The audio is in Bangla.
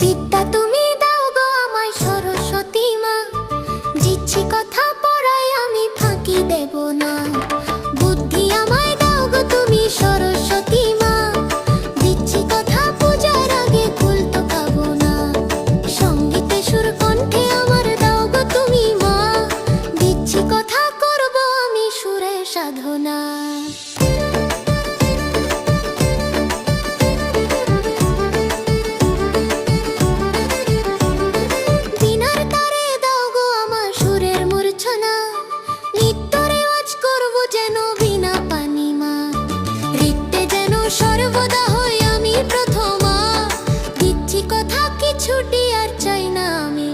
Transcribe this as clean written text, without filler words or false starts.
বিদ্যা তুমি দাও গো আমায় সরস্বতী মা, দিচ্ছি কথা পড়াই আমি ফাঁকি দেব না। বুদ্ধি আমায় দাও গো তুমি সরস্বতী মা, দিচ্ছি কথা পূজার আগে কুল তো খাবো না। সঙ্গীতে সুর কণ্ঠে আমার দাও গো তুমি মা, দিচ্ছি কথা করব আমি সুরে সাধনা। সর্বদা হই আমি প্রথমা, দিচ্ছি কথা, কিছু আর চাই না আমি।